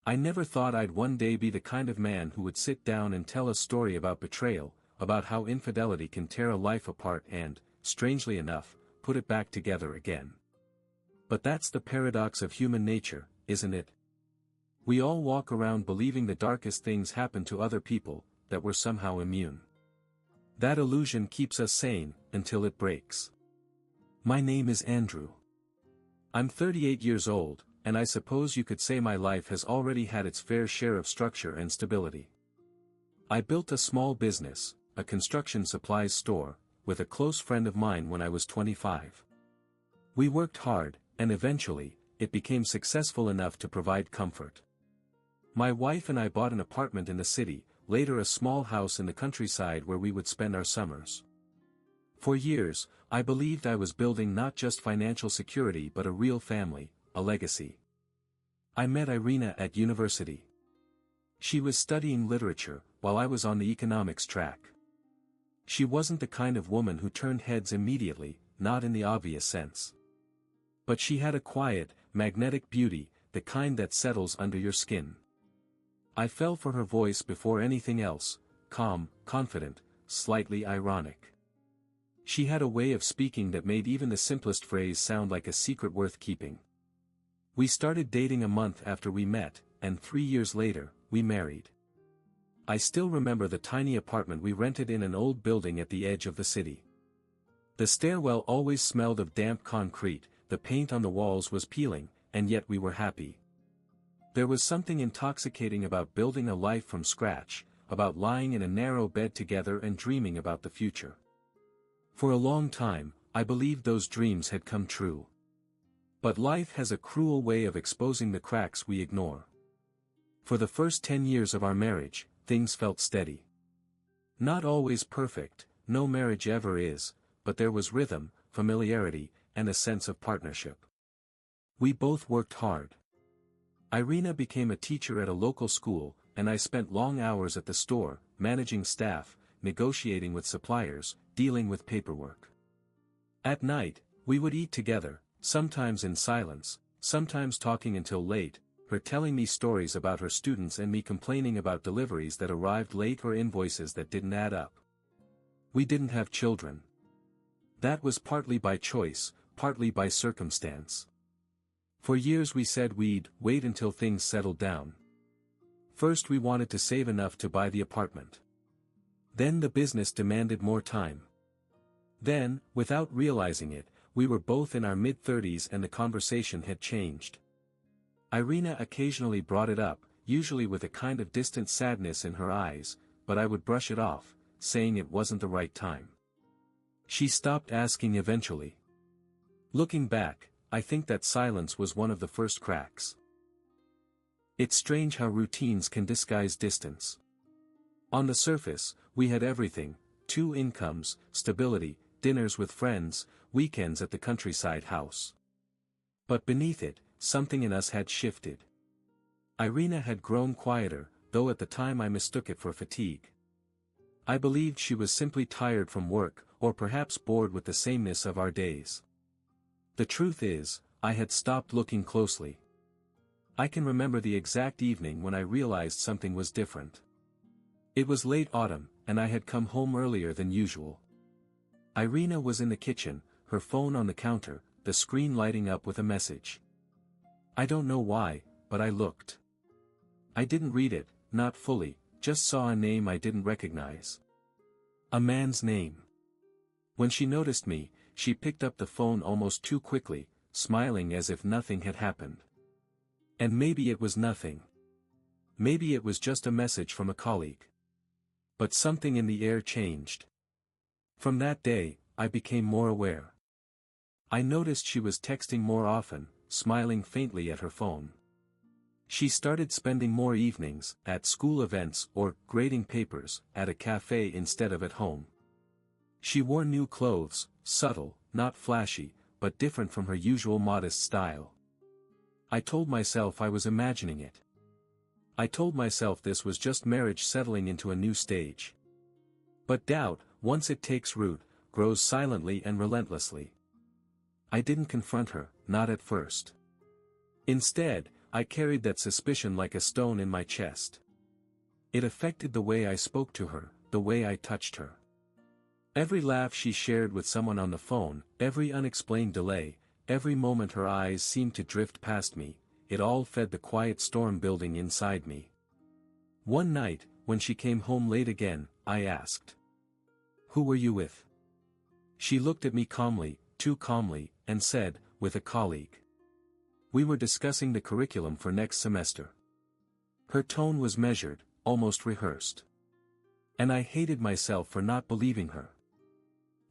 I never thought I'd one day be the kind of man who would sit down and tell a story about betrayal, about how infidelity can tear a life apart and, strangely enough, put it back together again. But that's the paradox of human nature, isn't it? We all walk around believing the darkest things happen to other people, that we're somehow immune. That illusion keeps us sane, until it breaks. My name is Andrew. I'm 38 years old, and I suppose you could say my life has already had its fair share of structure and stability. I built a small business, a construction supplies store, with a close friend of mine when I was 25. We worked hard, and eventually, it became successful enough to provide comfort. My wife and I bought an apartment in the city, later a small house in the countryside where we would spend our summers. For years, I believed I was building not just financial security but a real family, a legacy. I met Irina at university. She was studying literature, while I was on the economics track. She wasn't the kind of woman who turned heads immediately, not in the obvious sense. But she had a quiet, magnetic beauty, the kind that settles under your skin. I fell for her voice before anything else, calm, confident, slightly ironic. She had a way of speaking that made even the simplest phrase sound like a secret worth keeping. We started dating a month after we met, and 3 years later, we married. I still remember the tiny apartment we rented in an old building at the edge of the city. The stairwell always smelled of damp concrete, the paint on the walls was peeling, and yet we were happy. There was something intoxicating about building a life from scratch, about lying in a narrow bed together and dreaming about the future. For a long time, I believed those dreams had come true. But life has a cruel way of exposing the cracks we ignore. For the first 10 years of our marriage, things felt steady. Not always perfect, no marriage ever is, but there was rhythm, familiarity, and a sense of partnership. We both worked hard. Irina became a teacher at a local school, and I spent long hours at the store, managing staff, negotiating with suppliers, dealing with paperwork. At night, we would eat together, sometimes in silence, sometimes talking until late, her telling me stories about her students and me complaining about deliveries that arrived late or invoices that didn't add up. We didn't have children. That was partly by choice, partly by circumstance. For years we said we'd wait until things settled down. First we wanted to save enough to buy the apartment. Then the business demanded more time. Then, without realizing it, we were both in our mid-30s and the conversation had changed. Irina occasionally brought it up, usually with a kind of distant sadness in her eyes, but I would brush it off, saying it wasn't the right time. She stopped asking eventually. Looking back, I think that silence was one of the first cracks. It's strange how routines can disguise distance. On the surface, we had everything: 2 incomes, stability, dinners with friends, weekends at the countryside house. But beneath it, something in us had shifted. Irina had grown quieter, though at the time I mistook it for fatigue. I believed she was simply tired from work, or perhaps bored with the sameness of our days. The truth is, I had stopped looking closely. I can remember the exact evening when I realized something was different. It was late autumn, and I had come home earlier than usual. Irina was in the kitchen, her phone on the counter, the screen lighting up with a message. I don't know why, but I looked. I didn't read it, not fully, just saw a name I didn't recognize. A man's name. When she noticed me, she picked up the phone almost too quickly, smiling as if nothing had happened. And maybe it was nothing. Maybe it was just a message from a colleague. But something in the air changed. From that day, I became more aware. I noticed she was texting more often, smiling faintly at her phone. She started spending more evenings, at school events or grading papers, at a cafe instead of at home. She wore new clothes, subtle, not flashy, but different from her usual modest style. I told myself I was imagining it. I told myself this was just marriage settling into a new stage. But doubt, once it takes root, grows silently and relentlessly. I didn't confront her, not at first. Instead, I carried that suspicion like a stone in my chest. It affected the way I spoke to her, the way I touched her. Every laugh she shared with someone on the phone, every unexplained delay, every moment her eyes seemed to drift past me, it all fed the quiet storm building inside me. One night, when she came home late again, I asked, "Who were you with?" She looked at me calmly, too calmly, and said, "With a colleague. We were discussing the curriculum for next semester." Her tone was measured, almost rehearsed. And I hated myself for not believing her.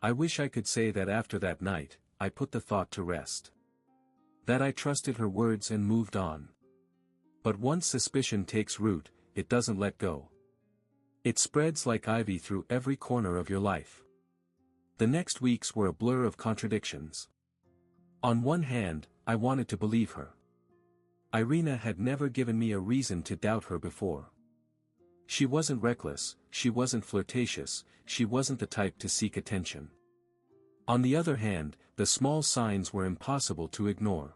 I wish I could say that after that night, I put the thought to rest. That I trusted her words and moved on. But once suspicion takes root, it doesn't let go. It spreads like ivy through every corner of your life. The next weeks were a blur of contradictions. On one hand, I wanted to believe her. Irina had never given me a reason to doubt her before. She wasn't reckless, she wasn't flirtatious, she wasn't the type to seek attention. On the other hand, the small signs were impossible to ignore.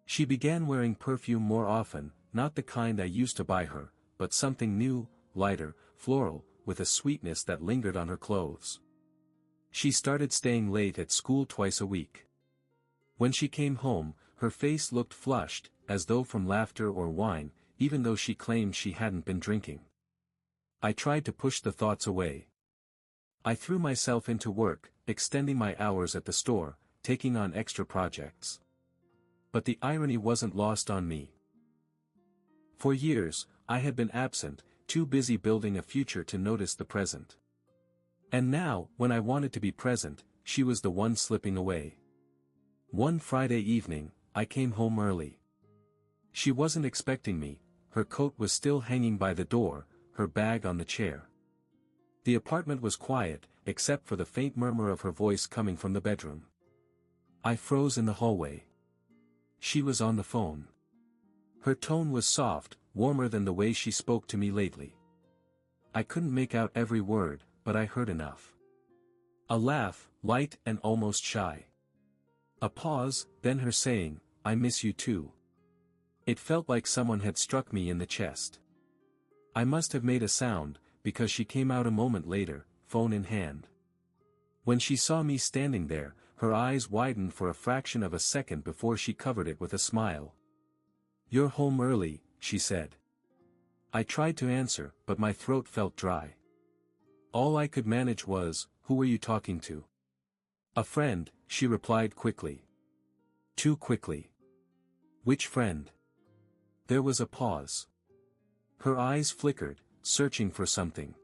She began wearing perfume more often, not the kind I used to buy her, but something new, lighter, floral, with a sweetness that lingered on her clothes. She started staying late at school twice a week. When she came home, her face looked flushed, as though from laughter or wine, even though she claimed she hadn't been drinking. I tried to push the thoughts away. I threw myself into work, extending my hours at the store, taking on extra projects. But the irony wasn't lost on me. For years, I had been absent, too busy building a future to notice the present. And now, when I wanted to be present, she was the one slipping away. One Friday evening, I came home early. She wasn't expecting me, her coat was still hanging by the door, her bag on the chair. The apartment was quiet, except for the faint murmur of her voice coming from the bedroom. I froze in the hallway. She was on the phone. Her tone was soft, warmer than the way she spoke to me lately. I couldn't make out every word, but I heard enough. A laugh, light and almost shy. A pause, then her saying, "I miss you too." It felt like someone had struck me in the chest. I must have made a sound, because she came out a moment later, phone in hand. When she saw me standing there, her eyes widened for a fraction of a second before she covered it with a smile. "You're home early," she said. I tried to answer, but my throat felt dry. All I could manage was, "Who were you talking to?" "A friend," she replied quickly. Too quickly. "Which friend?" There was a pause. Her eyes flickered, searching for something.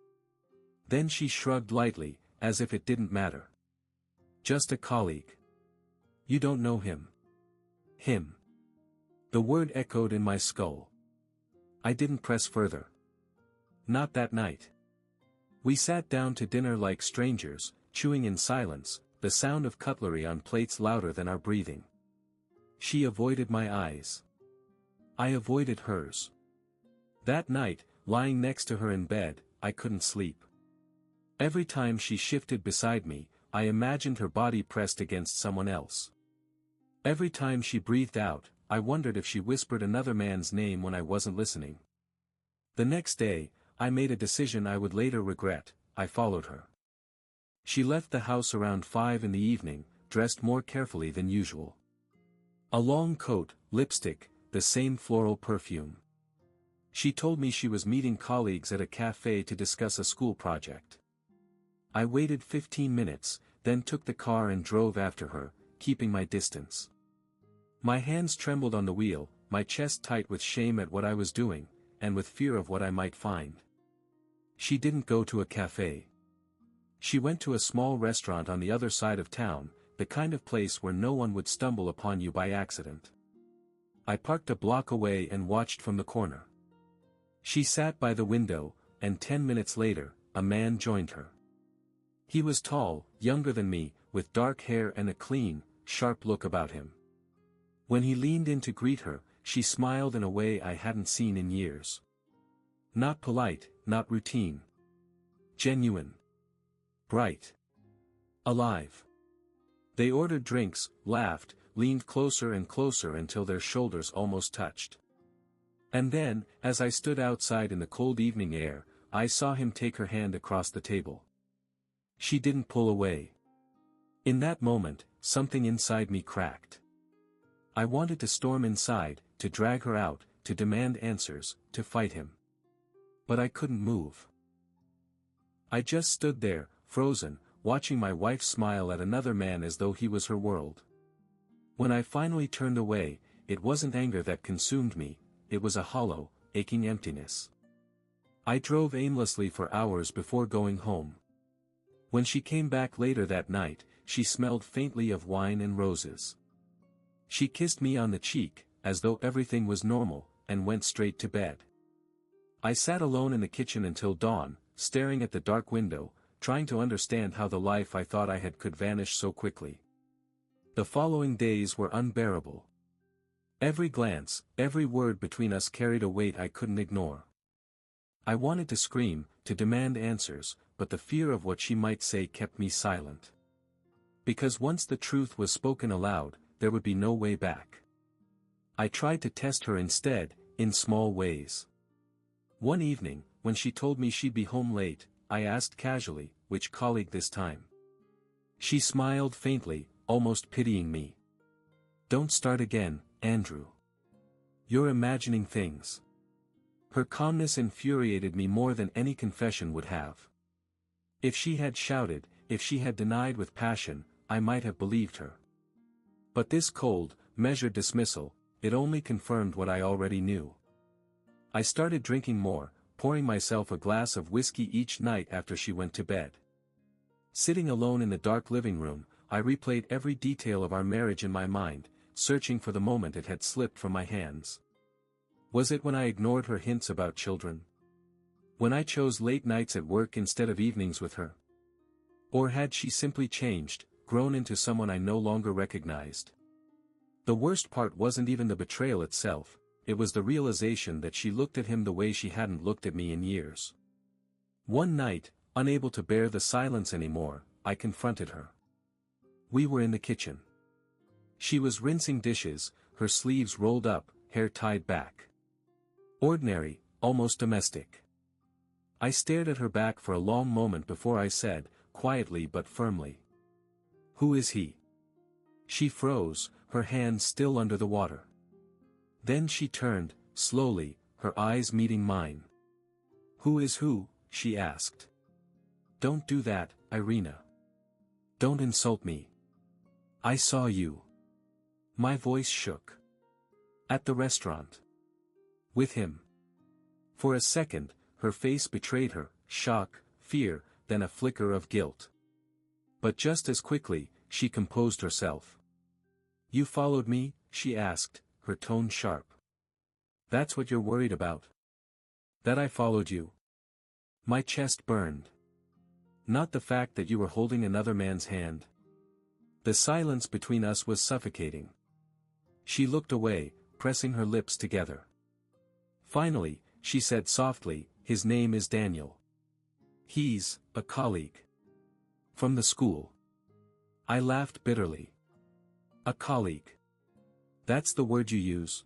Then she shrugged lightly, as if it didn't matter. "Just a colleague." "You don't know him?" "Him." The word echoed in my skull. I didn't press further. Not that night. We sat down to dinner like strangers, chewing in silence, the sound of cutlery on plates louder than our breathing. She avoided my eyes. I avoided hers. That night, lying next to her in bed, I couldn't sleep. Every time she shifted beside me, I imagined her body pressed against someone else. Every time she breathed out, I wondered if she whispered another man's name when I wasn't listening. The next day, I made a decision I would later regret. I followed her. She left the house around 5 in the evening, dressed more carefully than usual. A long coat, lipstick, the same floral perfume. She told me she was meeting colleagues at a cafe to discuss a school project. I waited 15 minutes, then took the car and drove after her, keeping my distance. My hands trembled on the wheel, my chest tight with shame at what I was doing, and with fear of what I might find. She didn't go to a cafe. She went to a small restaurant on the other side of town, the kind of place where no one would stumble upon you by accident. I parked a block away and watched from the corner. She sat by the window, and 10 minutes later, a man joined her. He was tall, younger than me, with dark hair and a clean, sharp look about him. When he leaned in to greet her, she smiled in a way I hadn't seen in years. Not polite, not routine. Genuine. Bright. Alive. They ordered drinks, laughed, leaned closer and closer until their shoulders almost touched. And then, as I stood outside in the cold evening air, I saw him take her hand across the table. She didn't pull away. In that moment, something inside me cracked. I wanted to storm inside, to drag her out, to demand answers, to fight him. But I couldn't move. I just stood there, frozen, watching my wife smile at another man as though he was her world. When I finally turned away, it wasn't anger that consumed me, it was a hollow, aching emptiness. I drove aimlessly for hours before going home. When she came back later that night, she smelled faintly of wine and roses. She kissed me on the cheek, as though everything was normal, and went straight to bed. I sat alone in the kitchen until dawn, staring at the dark window, trying to understand how the life I thought I had could vanish so quickly. The following days were unbearable. Every glance, every word between us carried a weight I couldn't ignore. I wanted to scream, to demand answers, but the fear of what she might say kept me silent. Because once the truth was spoken aloud, there would be no way back. I tried to test her instead, in small ways. One evening, when she told me she'd be home late, I asked casually, which colleague this time. She smiled faintly, almost pitying me. "Don't start again, Andrew. You're imagining things." Her calmness infuriated me more than any confession would have. If she had shouted, if she had denied with passion, I might have believed her. But this cold, measured dismissal, it only confirmed what I already knew. I started drinking more, pouring myself a glass of whiskey each night after she went to bed. Sitting alone in the dark living room, I replayed every detail of our marriage in my mind, searching for the moment it had slipped from my hands. Was it when I ignored her hints about children? When I chose late nights at work instead of evenings with her? Or had she simply changed, grown into someone I no longer recognized? The worst part wasn't even the betrayal itself, it was the realization that she looked at him the way she hadn't looked at me in years. One night, unable to bear the silence anymore, I confronted her. We were in the kitchen. She was rinsing dishes, her sleeves rolled up, hair tied back. Ordinary, almost domestic. I stared at her back for a long moment before I said, quietly but firmly, "Who is he?" She froze, her hands still under the water. Then she turned, slowly, her eyes meeting mine. "Who is who?" she asked. "Don't do that, Irina. Don't insult me. I saw you." My voice shook. "At the restaurant. With him." For a second, her face betrayed her, shock, fear, then a flicker of guilt. But just as quickly, she composed herself. "You followed me?" she asked, her tone sharp. "That's what you're worried about? That I followed you?" My chest burned. "Not the fact that you were holding another man's hand." The silence between us was suffocating. She looked away, pressing her lips together. Finally, she said softly, "His name is Daniel. He's a colleague. From the school." I laughed bitterly. "A colleague. That's the word you use?"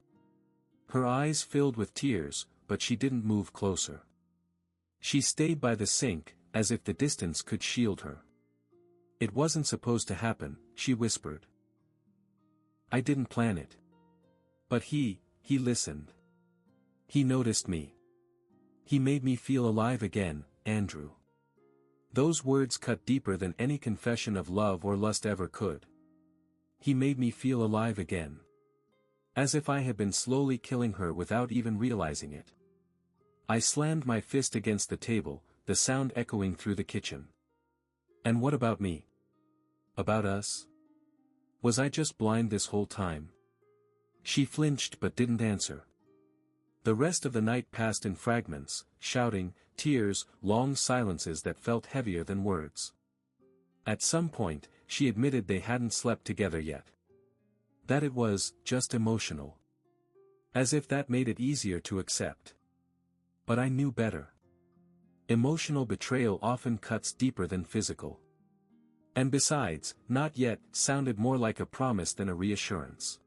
Her eyes filled with tears, but she didn't move closer. She stayed by the sink, as if the distance could shield her. "It wasn't supposed to happen," she whispered. "I didn't plan it. But he listened. He noticed me. He made me feel alive again, Andrew." Those words cut deeper than any confession of love or lust ever could. He made me feel alive again. As if I had been slowly killing her without even realizing it. I slammed my fist against the table, the sound echoing through the kitchen. "And what about me? About us? Was I just blind this whole time?" She flinched but didn't answer. The rest of the night passed in fragments, shouting, tears, long silences that felt heavier than words. At some point, she admitted they hadn't slept together yet. That it was just emotional. As if that made it easier to accept. But I knew better. Emotional betrayal often cuts deeper than physical. And besides, "not yet" sounded more like a promise than a reassurance.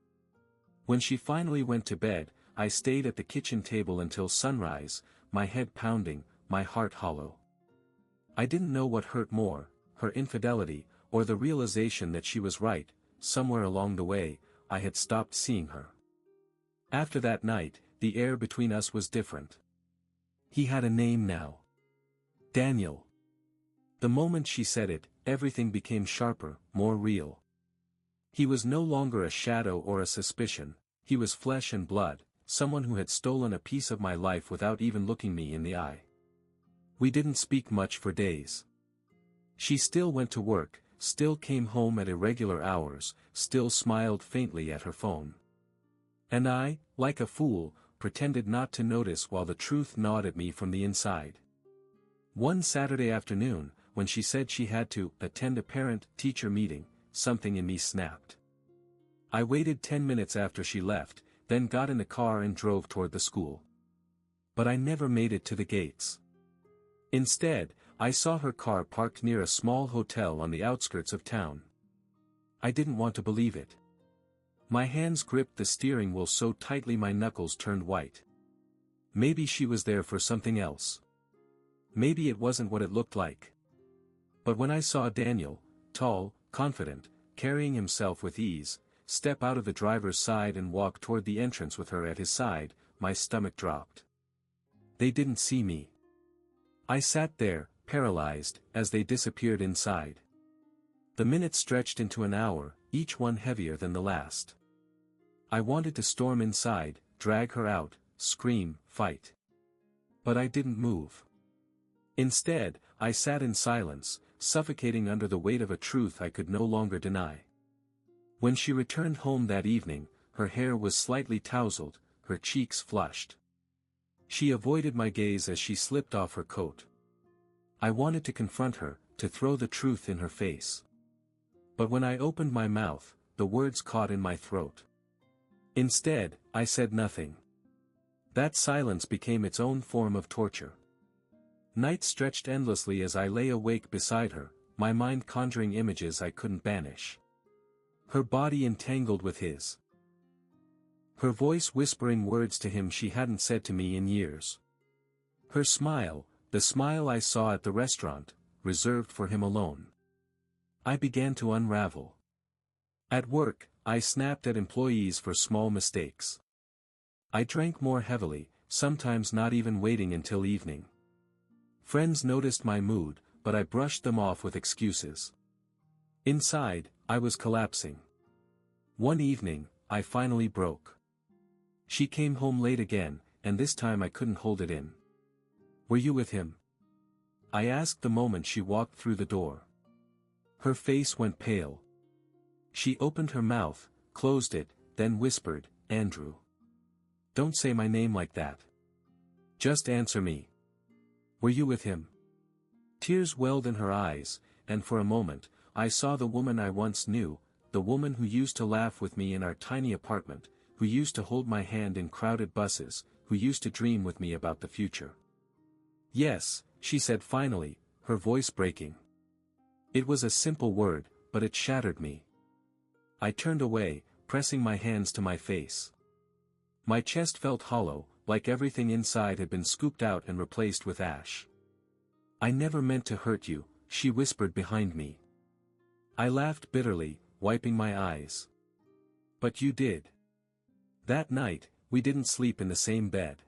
When she finally went to bed, I stayed at the kitchen table until sunrise, my head pounding, my heart hollow. I didn't know what hurt more, her infidelity, or the realization that she was right. Somewhere along the way, I had stopped seeing her. After that night, the air between us was different. He had a name now. Daniel. The moment she said it, everything became sharper, more real. He was no longer a shadow or a suspicion, he was flesh and blood, someone who had stolen a piece of my life without even looking me in the eye. We didn't speak much for days. She still went to work, still came home at irregular hours, still smiled faintly at her phone. And I, like a fool, pretended not to notice while the truth gnawed at me from the inside. One Saturday afternoon, when she said she had to attend a parent-teacher meeting, something in me snapped. I waited 10 minutes after she left, then got in the car and drove toward the school. But I never made it to the gates. Instead, I saw her car parked near a small hotel on the outskirts of town. I didn't want to believe it. My hands gripped the steering wheel so tightly my knuckles turned white. Maybe she was there for something else. Maybe it wasn't what it looked like. But when I saw Daniel, tall, confident, carrying himself with ease, step out of the driver's side and walk toward the entrance with her at his side, my stomach dropped. They didn't see me. I sat there, paralyzed, as they disappeared inside. The minutes stretched into an hour, each one heavier than the last. I wanted to storm inside, drag her out, scream, fight. But I didn't move. Instead, I sat in silence, suffocating under the weight of a truth I could no longer deny. When she returned home that evening, her hair was slightly tousled, her cheeks flushed. She avoided my gaze as she slipped off her coat. I wanted to confront her, to throw the truth in her face. But when I opened my mouth, the words caught in my throat. Instead, I said nothing. That silence became its own form of torture. Night stretched endlessly as I lay awake beside her, my mind conjuring images I couldn't banish. Her body entangled with his. Her voice whispering words to him she hadn't said to me in years. Her smile, the smile I saw at the restaurant, reserved for him alone. I began to unravel. At work, I snapped at employees for small mistakes. I drank more heavily, sometimes not even waiting until evening. Friends noticed my mood, but I brushed them off with excuses. Inside, I was collapsing. One evening, I finally broke. She came home late again, and this time I couldn't hold it in. "Were you with him?" I asked the moment she walked through the door. Her face went pale. She opened her mouth, closed it, then whispered, "Andrew. Don't say my name like that. Just answer me. Were you with him?" Tears welled in her eyes, and for a moment, I saw the woman I once knew, the woman who used to laugh with me in our tiny apartment, who used to hold my hand in crowded buses, who used to dream with me about the future. "Yes," she said finally, her voice breaking. It was a simple word, but it shattered me. I turned away, pressing my hands to my face. My chest felt hollow, like everything inside had been scooped out and replaced with ash. "I never meant to hurt you," she whispered behind me. I laughed bitterly, wiping my eyes. "But you did." That night, we didn't sleep in the same bed.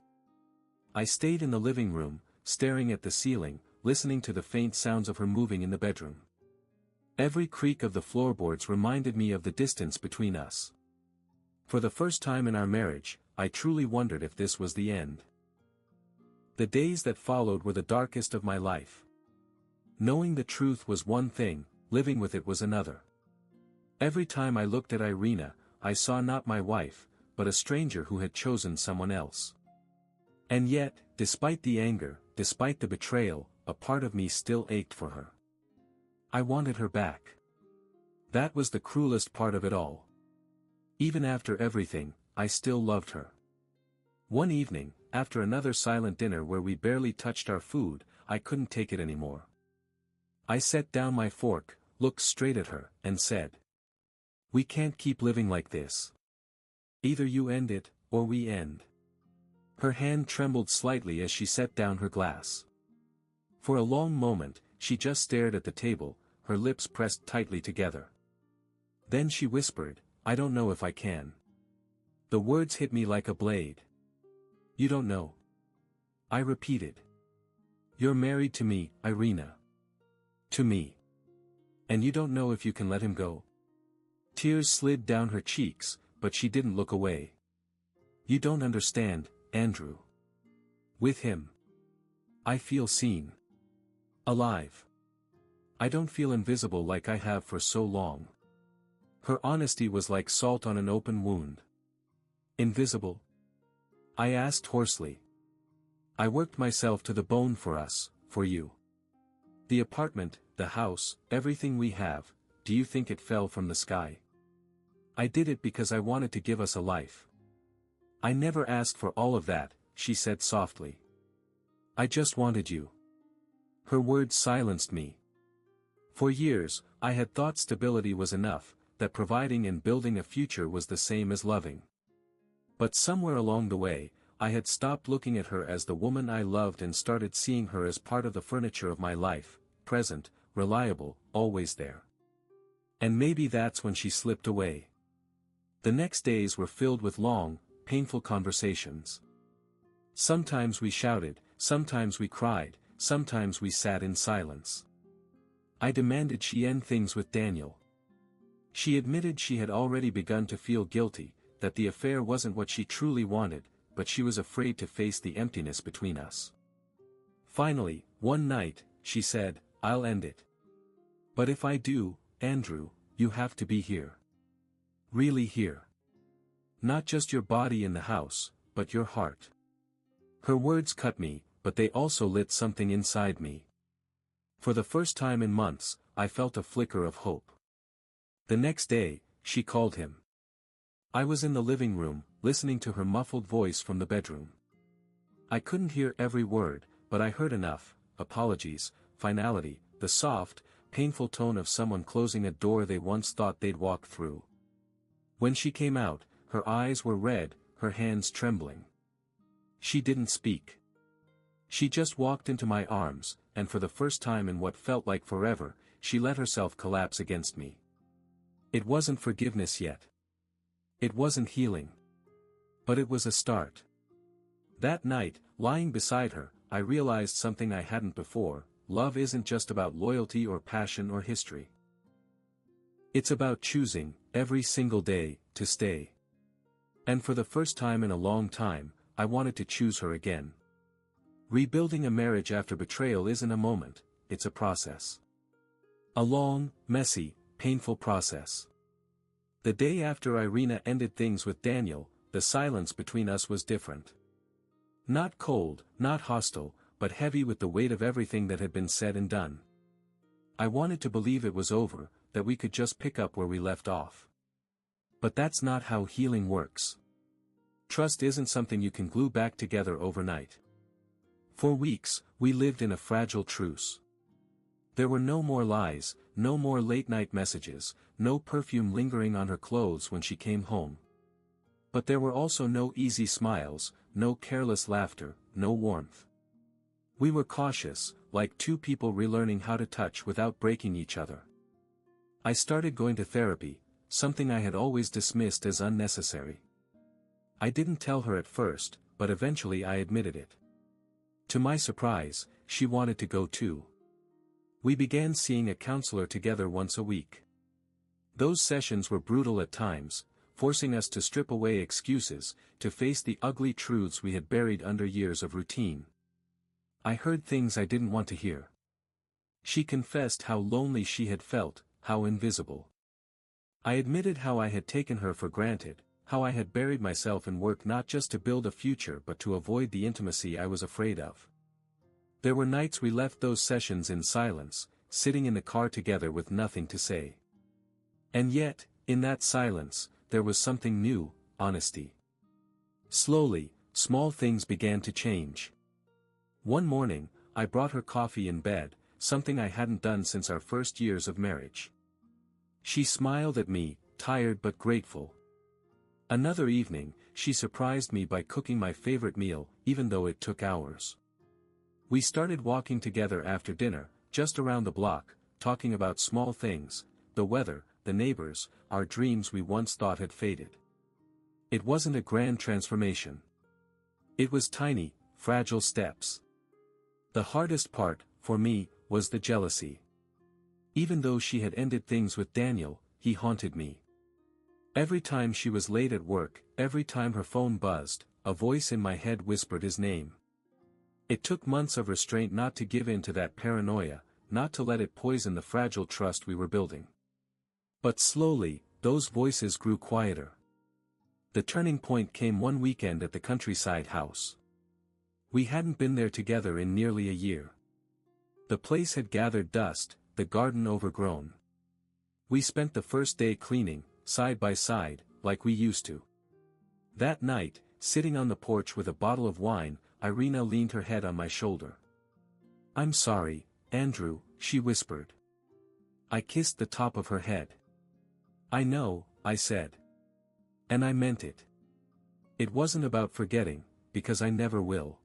I stayed in the living room, staring at the ceiling, listening to the faint sounds of her moving in the bedroom. Every creak of the floorboards reminded me of the distance between us. For the first time in our marriage, I truly wondered if this was the end. The days that followed were the darkest of my life. Knowing the truth was one thing, living with it was another. Every time I looked at Irina, I saw not my wife, but a stranger who had chosen someone else. And yet, despite the anger, despite the betrayal, a part of me still ached for her. I wanted her back. That was the cruelest part of it all. Even after everything, I still loved her. One evening, after another silent dinner where we barely touched our food, I couldn't take it anymore. I set down my fork, looked straight at her, and said, "We can't keep living like this. Either you end it, or we end." Her hand trembled slightly as she set down her glass. For a long moment, she just stared at the table, her lips pressed tightly together. Then she whispered, "I don't know if I can." The words hit me like a blade. "You don't know?" I repeated. "You're married to me, Irina. To me. And you don't know if you can let him go?" Tears slid down her cheeks, but she didn't look away. "You don't understand, Andrew. With him, I feel seen. Alive. I don't feel invisible like I have for so long." Her honesty was like salt on an open wound. "Invisible?" I asked hoarsely. "I worked myself to the bone for us, for you. The apartment, the house, everything we have, do you think it fell from the sky? I did it because I wanted to give us a life. I never asked for all of that," she said softly. "I just wanted you." Her words silenced me. For years, I had thought stability was enough, that providing and building a future was the same as loving. But somewhere along the way, I had stopped looking at her as the woman I loved and started seeing her as part of the furniture of my life, present, reliable, always there. And maybe that's when she slipped away. The next days were filled with long, painful conversations. Sometimes we shouted, sometimes we cried, sometimes we sat in silence. I demanded she end things with Daniel. She admitted she had already begun to feel guilty, that the affair wasn't what she truly wanted, but she was afraid to face the emptiness between us. Finally, one night, she said, "I'll end it. But if I do, Andrew, you have to be here. Really here. Not just your body in the house, but your heart." Her words cut me, but they also lit something inside me. For the first time in months, I felt a flicker of hope. The next day, she called him. I was in the living room, listening to her muffled voice from the bedroom. I couldn't hear every word, but I heard enough: apologies, finality, the soft, painful tone of someone closing a door they once thought they'd walk through. When she came out, her eyes were red, her hands trembling. She didn't speak. She just walked into my arms, and for the first time in what felt like forever, she let herself collapse against me. It wasn't forgiveness yet. It wasn't healing. But it was a start. That night, lying beside her, I realized something I hadn't before: love isn't just about loyalty or passion or history. It's about choosing, every single day, to stay. And for the first time in a long time, I wanted to choose her again. Rebuilding a marriage after betrayal isn't a moment, it's a process. A long, messy, painful process. The day after Irina ended things with Daniel, the silence between us was different. Not cold, not hostile, but heavy with the weight of everything that had been said and done. I wanted to believe it was over, that we could just pick up where we left off. But that's not how healing works. Trust isn't something you can glue back together overnight. For weeks, we lived in a fragile truce. There were no more lies, no more late-night messages, no perfume lingering on her clothes when she came home. But there were also no easy smiles, no careless laughter, no warmth. We were cautious, like two people relearning how to touch without breaking each other. I started going to therapy, something I had always dismissed as unnecessary. I didn't tell her at first, but eventually I admitted it. To my surprise, she wanted to go too. We began seeing a counselor together once a week. Those sessions were brutal at times, forcing us to strip away excuses, to face the ugly truths we had buried under years of routine. I heard things I didn't want to hear. She confessed how lonely she had felt, how invisible. I admitted how I had taken her for granted, how I had buried myself in work not just to build a future but to avoid the intimacy I was afraid of. There were nights we left those sessions in silence, sitting in the car together with nothing to say. And yet, in that silence, there was something new: honesty. Slowly, small things began to change. One morning, I brought her coffee in bed, something I hadn't done since our first years of marriage. She smiled at me, tired but grateful. Another evening, she surprised me by cooking my favorite meal, even though it took hours. We started walking together after dinner, just around the block, talking about small things, the weather, the neighbors, our dreams we once thought had faded. It wasn't a grand transformation. It was tiny, fragile steps. The hardest part, for me, was the jealousy. Even though she had ended things with Daniel, he haunted me. Every time she was late at work, every time her phone buzzed, a voice in my head whispered his name. It took months of restraint not to give in to that paranoia, not to let it poison the fragile trust we were building. But slowly, those voices grew quieter. The turning point came one weekend at the countryside house. We hadn't been there together in nearly a year. The place had gathered dust, the garden overgrown. We spent the first day cleaning, side by side, like we used to. That night, sitting on the porch with a bottle of wine, Irina leaned her head on my shoulder. "I'm sorry, Andrew," she whispered. I kissed the top of her head. "I know," I said. And I meant it. It wasn't about forgetting, because I never will.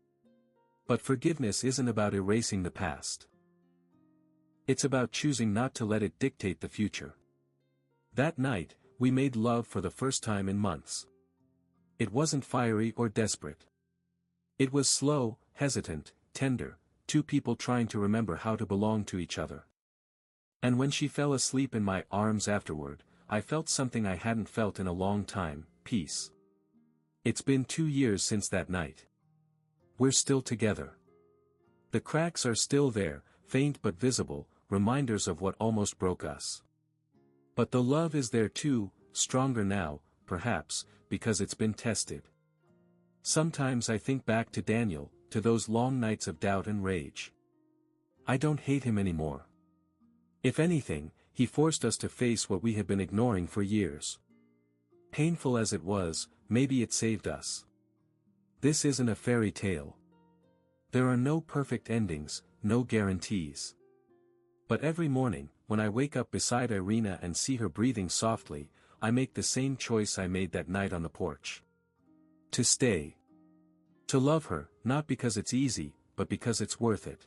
But forgiveness isn't about erasing the past. It's about choosing not to let it dictate the future. That night, we made love for the first time in months. It wasn't fiery or desperate. It was slow, hesitant, tender, two people trying to remember how to belong to each other. And when she fell asleep in my arms afterward, I felt something I hadn't felt in a long time: peace. It's been 2 years since that night. We're still together. The cracks are still there, faint but visible, reminders of what almost broke us. But the love is there too, stronger now, perhaps, because it's been tested. Sometimes I think back to Daniel, to those long nights of doubt and rage. I don't hate him anymore. If anything, he forced us to face what we had been ignoring for years. Painful as it was, maybe it saved us. This isn't a fairy tale. There are no perfect endings, no guarantees. But every morning, when I wake up beside Irina and see her breathing softly, I make the same choice I made that night on the porch. To stay. To love her, not because it's easy, but because it's worth it.